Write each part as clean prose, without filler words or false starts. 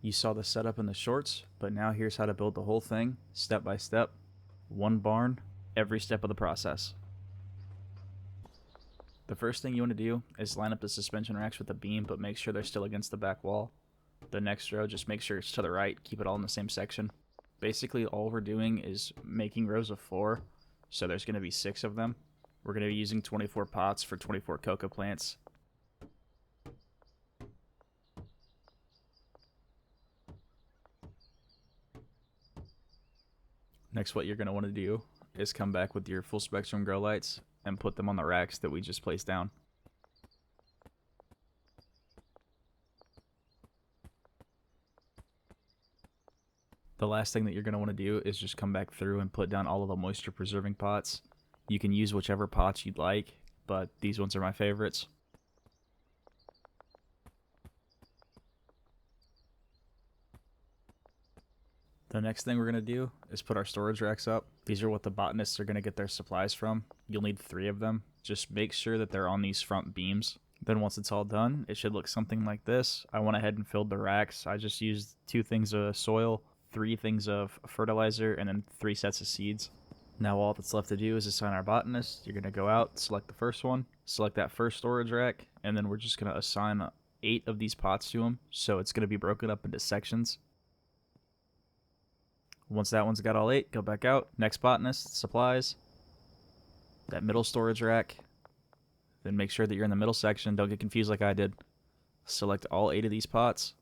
You saw the setup in the shorts, but now here's how to build the whole thing, step by step. One barn, every step of the process. The first thing you want to do is line up the suspension racks with the beam, but make sure they're still against the back wall. The next row, just make sure it's to the right, keep it all in the same section. Basically, all we're doing is making rows of 4, so there's going to be 6 of them. We're going to be using 24 pots for 24 cocoa plants. Next, what you're going to want to do is come back with your full spectrum grow lights and put them on the racks that we just placed down. The last thing that you're going to want to do is just come back through and put down all of the moisture preserving pots. You can use whichever pots you'd like, but these ones are my favorites. The next thing we're going to do is put our storage racks up. These are what the botanists are going to get their supplies from. You'll need 3 of them. Just make sure that they're on these front beams. Then once it's all done, it should look something like this. I went ahead and filled the racks. I just used 2 things of soil, 3 things of fertilizer, and then 3 sets of seeds. Now all that's left to do is assign our botanist. You're going to go out, select the first one, select that first storage rack, and then we're just going to assign 8 of these pots to them. So it's going to be broken up into sections. Once that one's got all 8, go back out. Next botanist, supplies. That middle storage rack. Then make sure that you're in the middle section. Don't get confused like I did. Select all 8 of these pots.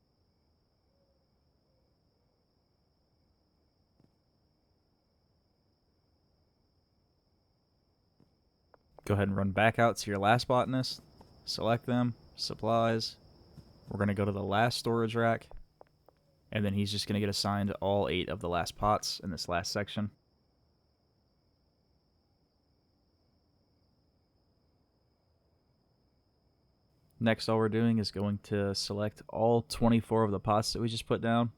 Go ahead and run back out to your last botanist. Select them. Supplies. We're going to go to the last storage rack. And then he's just going to get assigned all 8 of the last pots in this last section. Next, all we're doing is going to select all 24 of the pots that we just put down.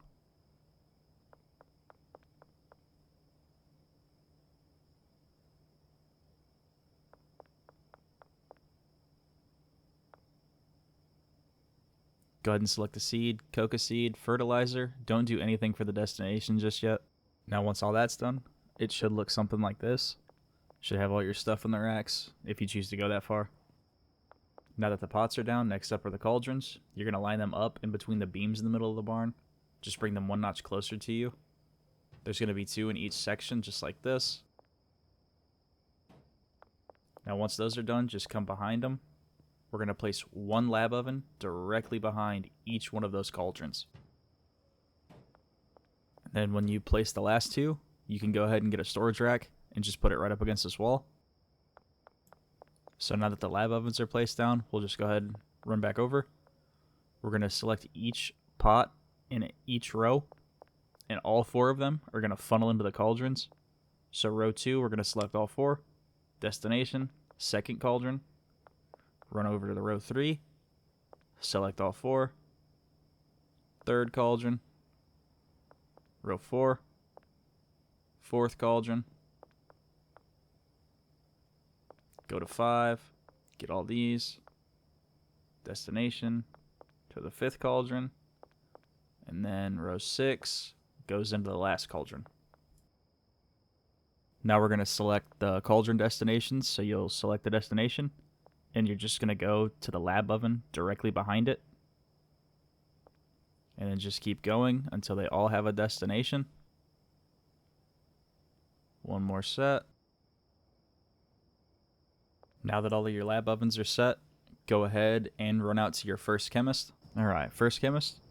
Go ahead and select the seed, coca seed, fertilizer. Don't do anything for the destination just yet. Now once all that's done, it should look something like this. Should have all your stuff in the racks, if you choose to go that far. Now that the pots are down, next up are the cauldrons. You're going to line them up in between the beams in the middle of the barn. Just bring them one notch closer to you. There's going to be 2 in each section, just like this. Now once those are done, just come behind them. We're going to place 1 lab oven directly behind each one of those cauldrons. And then when you place the last 2, you can go ahead and get a storage rack and just put it right up against this wall. So now that the lab ovens are placed down, we'll just go ahead and run back over. We're going to select each pot in each row, and all 4 of them are going to funnel into the cauldrons. So row 2, we're going to select all 4. Destination, second cauldron. Run over to the row 3, select all 4, third cauldron, row 4, fourth cauldron, go to 5, get all these, destination, to the 5th cauldron, and then row 6 goes into the last cauldron. Now we're going to select the cauldron destinations, so you'll select the destination, and you're just going to go to the lab oven directly behind it. And then just keep going until they all have a destination. One more set. Now that all of your lab ovens are set, go ahead and run out to your first chemist. Alright, first chemist.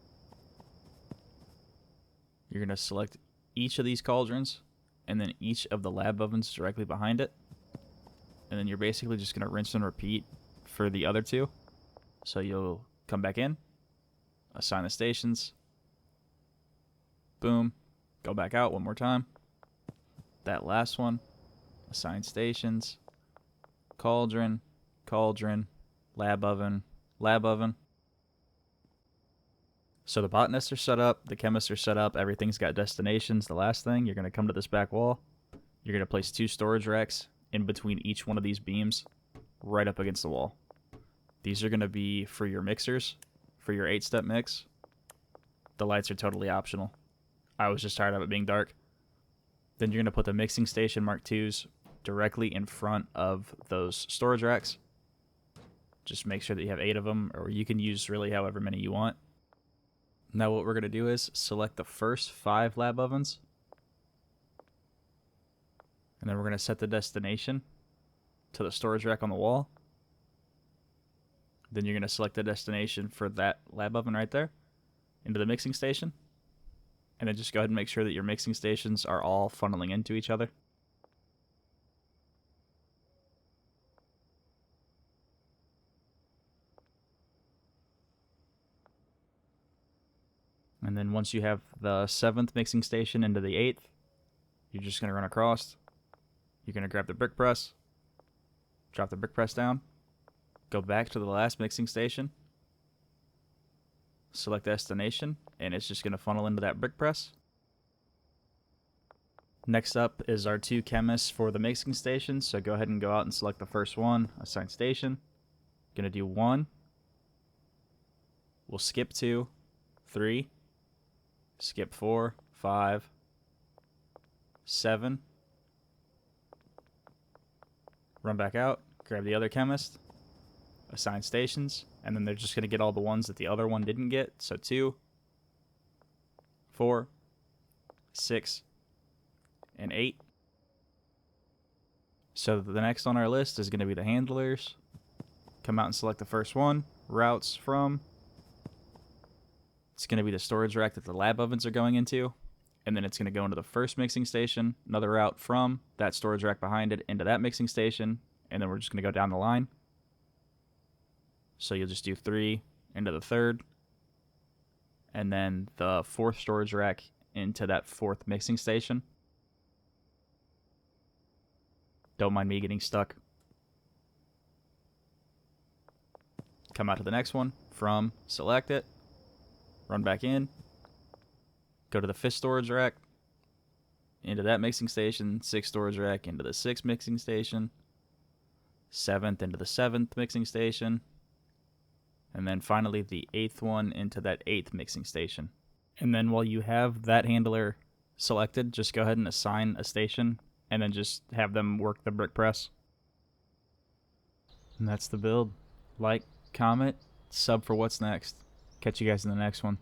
You're going to select each of these cauldrons, and then each of the lab ovens directly behind it. And then you're basically just going to rinse and repeat for the other 2. So you'll come back in, assign the stations, boom, go back out one more time. That last one, assign stations, cauldron, cauldron, lab oven, lab oven. So the botanists are set up, the chemists are set up, everything's got destinations. The last thing, you're going to come to this back wall. You're going to place 2 storage racks in between each one of these beams, right up against the wall. These are going to be for your mixers, for your 8-step mix. The lights are totally optional. I was just tired of it being dark. Then you're going to put the mixing station Mark IIs directly in front of those storage racks. Just make sure that you have 8 of them, or you can use really however many you want. Now what we're going to do is select the first 5 lab ovens. And then we're going to set the destination to the storage rack on the wall. Then you're going to select the destination for that lab oven right there into the mixing station. And then just go ahead and make sure that your mixing stations are all funneling into each other. And then once you have the 7th mixing station into the 8th, you're just going to run across. You're going to grab the brick press, drop the brick press down, go back to the last mixing station, select destination, and it's just going to funnel into that brick press. Next up is our 2 chemists for the mixing station, so go ahead and go out and select the first one, assign station. Going to do 1. We'll skip 2, 3, skip 4, 5, 7. Run back out, grab the other chemist, assign stations, and then they're just going to get all the ones that the other one didn't get. So 2, 4, 6, and 8. So the next on our list is going to be the handlers. Come out and select the first one, routes from. It's going to be the storage rack that the lab ovens are going into. And then it's going to go into the first mixing station, another route from that storage rack behind it into that mixing station, and then we're just going to go down the line. So you'll just do 3 into the 3rd, and then the 4th storage rack into that 4th mixing station. Don't mind me getting stuck. Come out to the next one, from, select it, run back in. Go to the 5th storage rack, into that mixing station, 6th storage rack into the 6th mixing station, 7th into the 7th mixing station, and then finally the 8th one into that 8th mixing station. And then while you have that handler selected, just go ahead and assign a station, and then just have them work the brick press. And that's the build. Like, comment, sub for what's next. Catch you guys in the next one.